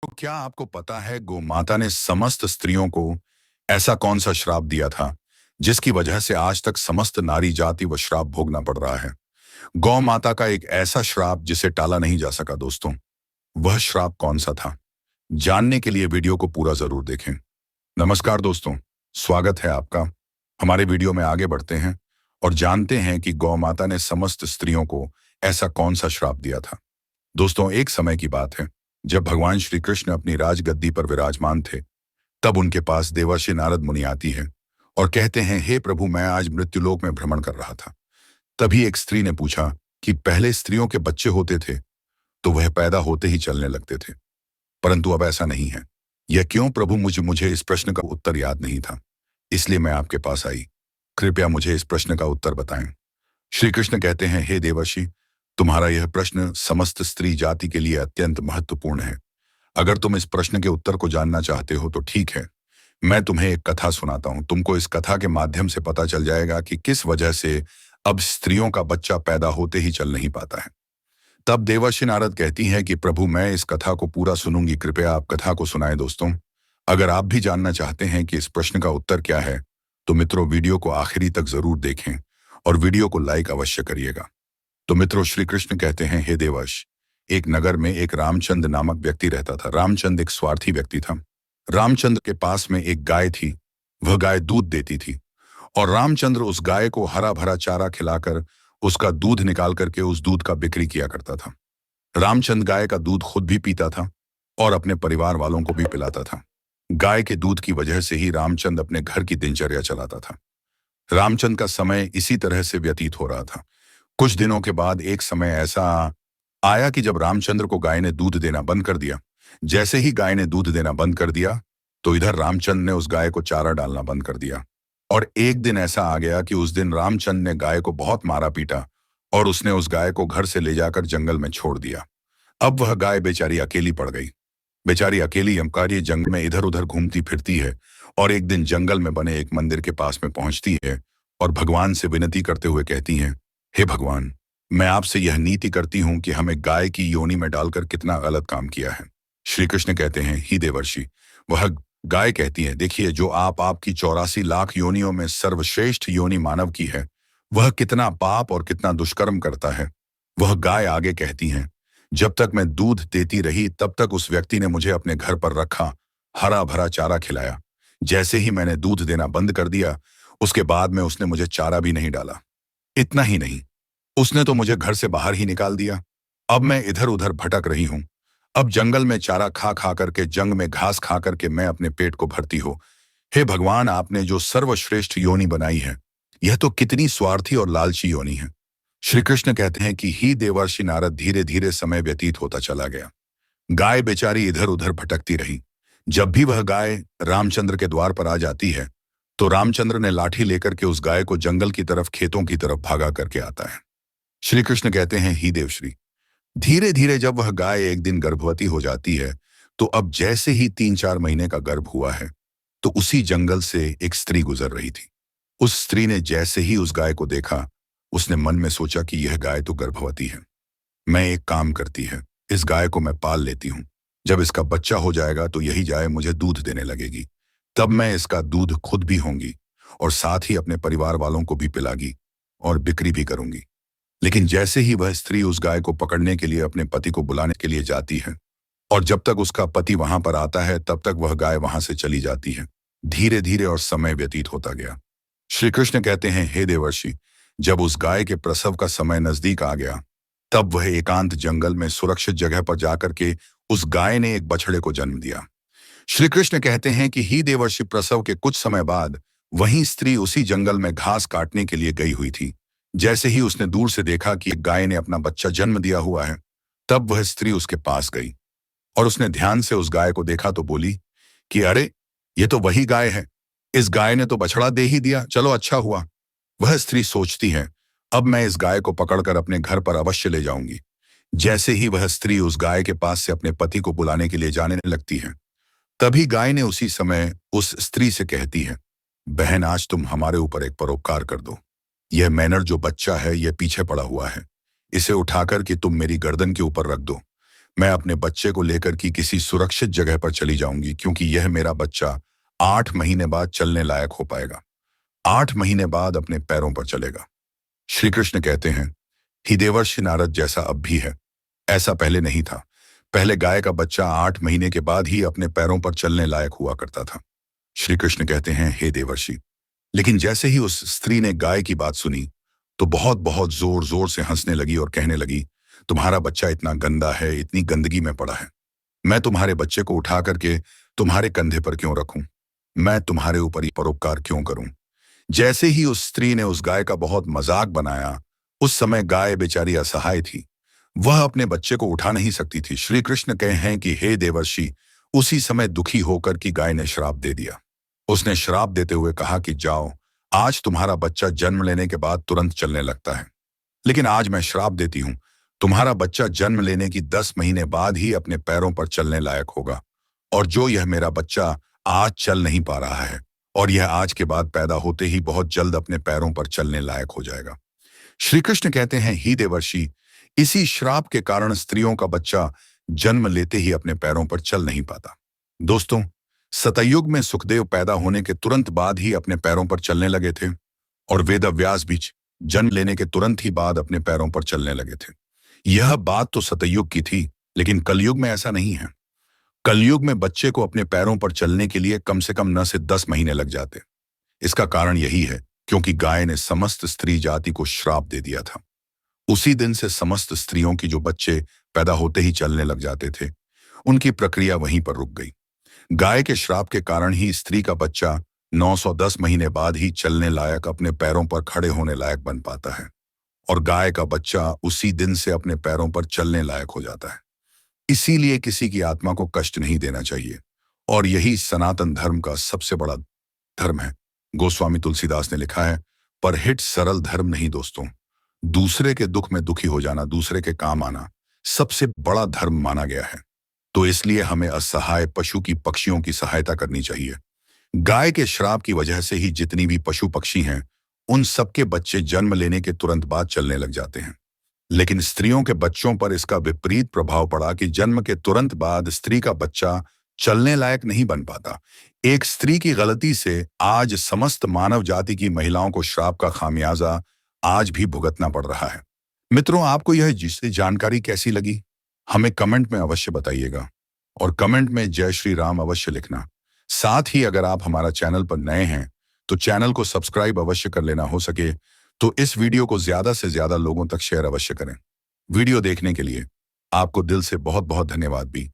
तो क्या आपको पता है गौ माता ने समस्त स्त्रियों को ऐसा कौन सा श्राप दिया था जिसकी वजह से आज तक समस्त नारी जाति व श्राप भोगना पड़ रहा है। गौ माता का एक ऐसा श्राप जिसे टाला नहीं जा सका दोस्तों। वह श्राप कौन सा था, जानने के लिए वीडियो को पूरा जरूर देखें। नमस्कार दोस्तों, स्वागत है आपका। हमारे वीडियो में आगे बढ़ते हैं और जानते हैं कि गौ माता ने समस्त स्त्रियों को ऐसा कौन सा श्राप दिया था। दोस्तों, एक समय की बात है जब भगवान श्री कृष्ण अपनी राजगद्दी पर विराजमान थे। तब उनके पास देवर्षि नारद मुनि आती है और कहते हैं, हे प्रभु, मैं आज मृत्युलोक में भ्रमण कर रहा था। तभी एक स्त्री ने पूछा कि पहले स्त्रियों के बच्चे होते थे तो वह पैदा होते ही चलने लगते थे, परंतु अब ऐसा नहीं है। यह क्यों प्रभु? मुझे इस प्रश्न का उत्तर याद नहीं था, इसलिए मैं आपके पास आई। कृपया मुझे इस प्रश्न का उत्तर बताएं। श्री कृष्ण कहते हैं, हे देवर्षि, तुम्हारा यह प्रश्न समस्त स्त्री जाति के लिए अत्यंत महत्वपूर्ण है। अगर तुम इस प्रश्न के उत्तर को जानना चाहते हो तो ठीक है, मैं तुम्हें एक कथा सुनाता हूं। तुमको इस कथा के माध्यम से पता चल जाएगा कि किस वजह से अब स्त्रियों का बच्चा पैदा होते ही चल नहीं पाता है। तब देवर्षि नारद कहती हैं कि प्रभु, मैं इस कथा को पूरा सुनूंगी, कृपया आप कथा को सुनाएं। दोस्तों, अगर आप भी जानना चाहते हैं कि इस प्रश्न का उत्तर क्या है तो मित्रों, वीडियो को आखिरी तक जरूर देखें और वीडियो को लाइक अवश्य करिएगा। तो मित्रों, श्री कृष्ण कहते हैं, हे देवर्ष, एक नगर में एक रामचंद्र नामक व्यक्ति रहता था। रामचंद्र एक स्वार्थी व्यक्ति था। रामचंद्र के पास में एक गाय थी। वह गाय दूध देती थी और रामचंद्र उस गाय को हरा भरा चारा खिलाकर उसका दूध निकाल करके उस दूध का बिक्री किया करता था। रामचंद्र गाय का दूध खुद भी पीता था और अपने परिवार वालों को भी पिलाता था। गाय के दूध की वजह से ही रामचंद्र अपने घर की दिनचर्या चलाता था। रामचंद्र का समय इसी तरह से व्यतीत हो रहा था। कुछ दिनों के बाद एक समय ऐसा आया कि जब रामचंद्र को गाय ने दूध देना बंद कर दिया। जैसे ही गाय ने दूध देना बंद कर दिया तो इधर रामचंद्र ने उस गाय को चारा डालना बंद कर दिया। और एक दिन ऐसा आ गया कि उस दिन रामचंद्र ने गाय को बहुत मारा पीटा और उसने उस गाय को घर से ले जाकर जंगल में छोड़ दिया। अब वह गाय बेचारी अकेली पड़ गई। बेचारी अकेली यमकारी जंगल में इधर उधर घूमती फिरती है और एक दिन जंगल में बने एक मंदिर के पास में पहुंचती है और भगवान से विनती करते हुए कहती है, हे भगवान, मैं आपसे यह नीति करती हूं कि हमें गाय की योनि में डालकर कितना गलत काम किया है। श्री कृष्ण कहते हैं, ही देवर्षि, वह गाय कहती है, देखिए, जो आपकी 84 लाख योनियों में सर्वश्रेष्ठ योनि मानव की है, वह कितना पाप और कितना दुष्कर्म करता है। वह गाय आगे कहती है, जब तक मैं दूध देती रही तब तक उस व्यक्ति ने मुझे अपने घर पर रखा, हरा भरा चारा खिलाया। जैसे ही मैंने दूध देना बंद कर दिया, उसके बाद में उसने मुझे चारा भी नहीं डाला। इतना ही नहीं, उसने तो मुझे घर से बाहर ही निकाल दिया। अब मैं इधर उधर भटक रही हूं। अब जंगल में चारा खा खा करके, जंग में घास खा करके मैं अपने पेट को भरती हो। हे भगवान, आपने जो सर्वश्रेष्ठ योनि बनाई है, यह तो कितनी स्वार्थी और लालची योनि है। श्री कृष्ण कहते हैं कि ही देवर्षि नारद, धीरे धीरे समय व्यतीत होता चला गया। गाय बेचारी इधर उधर भटकती रही। जब भी वह गाय रामचंद्र के द्वार पर आ जाती है तो रामचंद्र ने लाठी लेकर के उस गाय को जंगल की तरफ, खेतों की तरफ भागा करके आता है। श्री कृष्ण कहते हैं, ही देवश्री, धीरे धीरे जब वह गाय एक दिन गर्भवती हो जाती है तो अब जैसे ही 3-4 महीने का गर्भ हुआ है तो उसी जंगल से एक स्त्री गुजर रही थी। उस स्त्री ने जैसे ही उस गाय को देखा, उसने मन में सोचा कि यह गाय तो गर्भवती है। मैं एक काम करती है, इस गाय को मैं पाल लेती हूँ। जब इसका बच्चा हो जाएगा तो यही गाय मुझे दूध देने लगेगी। तब मैं इसका दूध खुद भी होंगी और साथ ही अपने परिवार वालों को भी पिलागी और बिक्री भी करूंगी। लेकिन जैसे ही वह स्त्री उस गाय को पकड़ने के लिए अपने पति को बुलाने के लिए जाती है और जब तक उसका पति वहां पर आता है तब तक वह गाय वहां से चली जाती है। धीरे धीरे और समय व्यतीत होता गया। श्री कृष्ण कहते हैं, हे देवर्षि, जब उस गाय के प्रसव का समय नजदीक आ गया तब वह एकांत जंगल में सुरक्षित जगह पर जाकर के उस गाय ने एक बछड़े को जन्म दिया। श्री कृष्ण कहते हैं कि ही देवर्षि, प्रसव के कुछ समय बाद वही स्त्री उसी जंगल में घास काटने के लिए गई हुई थी। जैसे ही उसने दूर से देखा कि एक गाय ने अपना बच्चा जन्म दिया हुआ है, तब वह स्त्री उसके पास गई और उसने ध्यान से उस गाय को देखा तो बोली कि अरे, ये तो वही गाय है। इस गाय ने तो बछड़ा दे ही दिया, चलो अच्छा हुआ। वह स्त्री सोचती है, अब मैं इस गाय को पकड़कर अपने घर पर अवश्य ले जाऊंगी। जैसे ही वह स्त्री उस गाय के पास से अपने पति को बुलाने के लिए जाने लगती है, तभी गाय ने उसी समय उस स्त्री से कहती है, बहन, आज तुम हमारे ऊपर एक परोपकार कर दो। यह मैनर जो बच्चा है, यह पीछे पड़ा हुआ है। इसे उठाकर कि तुम मेरी गर्दन के ऊपर रख दो, मैं अपने बच्चे को लेकर की किसी सुरक्षित जगह पर चली जाऊंगी, क्योंकि यह मेरा बच्चा 8 महीने बाद चलने लायक हो पाएगा, 8 महीने बाद अपने पैरों पर चलेगा। श्री कृष्ण कहते हैं, ही देवर्षि नारद जैसा अब भी है, ऐसा पहले नहीं था। पहले गाय का बच्चा 8 महीने के बाद ही अपने पैरों पर चलने लायक हुआ करता था। श्री कृष्ण कहते हैं, हे देवर्षि, लेकिन जैसे ही उस स्त्री ने गाय की बात सुनी तो बहुत बहुत जोर जोर से हंसने लगी और कहने लगी, तुम्हारा बच्चा इतना गंदा है, इतनी गंदगी में पड़ा है, मैं तुम्हारे बच्चे को उठा करके तुम्हारे कंधे पर क्यों रखूं, मैं तुम्हारे ऊपर ही परोपकार क्यों करूं। जैसे ही उस स्त्री ने उस गाय का बहुत मजाक बनाया, उस समय गाय बेचारी असहाय थी, वह अपने बच्चे को उठा नहीं सकती थी। श्री कृष्ण कहे हैं कि हे देवर्षि, उसी समय दुखी होकर की गाय ने श्राप दे दिया। उसने श्राप देते हुए कहा कि जाओ, आज तुम्हारा बच्चा जन्म लेने के बाद तुरंत चलने लगता है, लेकिन आज मैं श्राप देती हूं, तुम्हारा बच्चा जन्म लेने की 10 महीने बाद ही अपने पैरों पर चलने लायक होगा। और जो यह मेरा बच्चा आज चल नहीं पा रहा है, और यह आज के बाद पैदा होते ही बहुत जल्द अपने पैरों पर चलने लायक हो जाएगा। श्री कृष्ण कहते हैं, ही देवर्षि, इसी श्राप के कारण स्त्रियों का बच्चा जन्म लेते ही अपने पैरों पर चल नहीं पाता। दोस्तों, सतयुग में सुखदेव पैदा होने के तुरंत बाद ही अपने पैरों पर चलने लगे थे, और वेदव्यास भी जन्म लेने के तुरंत ही बाद अपने पैरों पर चलने लगे थे। यह बात तो सतयुग की थी, लेकिन कलयुग में ऐसा नहीं है। कलयुग में बच्चे को अपने पैरों पर चलने के लिए कम से कम 9 से 10 महीने लग जाते। इसका कारण यही है क्योंकि गाय ने समस्त स्त्री जाति को श्राप दे दिया था। उसी दिन से समस्त स्त्रियों की जो बच्चे पैदा होते ही चलने लग जाते थे, उनकी प्रक्रिया वहीं पर रुक गई। गाय के श्राप के कारण ही स्त्री का बच्चा 910 महीने बाद ही चलने लायक, अपने पैरों पर खड़े होने लायक बन पाता है, और गाय का बच्चा उसी दिन से अपने पैरों पर चलने लायक हो जाता है। इसीलिए किसी की आत्मा को कष्ट नहीं देना चाहिए, और यही सनातन धर्म का सबसे बड़ा धर्म है। गोस्वामी तुलसीदास ने लिखा है, पर हित सरल धर्म नहीं दोस्तों, दूसरे के दुख में दुखी हो जाना, दूसरे के काम आना सबसे बड़ा धर्म माना गया है। तो इसलिए हमें असहाय पशु की, पक्षियों की सहायता करनी चाहिए। गाय के श्राप की वजह से ही जितनी भी पशु पक्षी हैं, उन सबके बच्चे जन्म लेने के तुरंत बाद चलने लग जाते हैं। लेकिन स्त्रियों के बच्चों पर इसका विपरीत प्रभाव पड़ा कि जन्म के तुरंत बाद स्त्री का बच्चा चलने लायक नहीं बन पाता। एक स्त्री की गलती से आज समस्त मानव जाति की महिलाओं को श्राप का खामियाजा आज भी भुगतना पड़ रहा है। मित्रों, आपको यह जिससे जानकारी कैसी लगी, हमें कमेंट में अवश्य बताइएगा, और कमेंट में जय श्री राम अवश्य लिखना। साथ ही अगर आप हमारा चैनल पर नए हैं तो चैनल को सब्सक्राइब अवश्य कर लेना, हो सके तो इस वीडियो को ज्यादा से ज्यादा लोगों तक शेयर अवश्य करें। वीडियो देखने के लिए आपको दिल से बहुत बहुत धन्यवाद भी।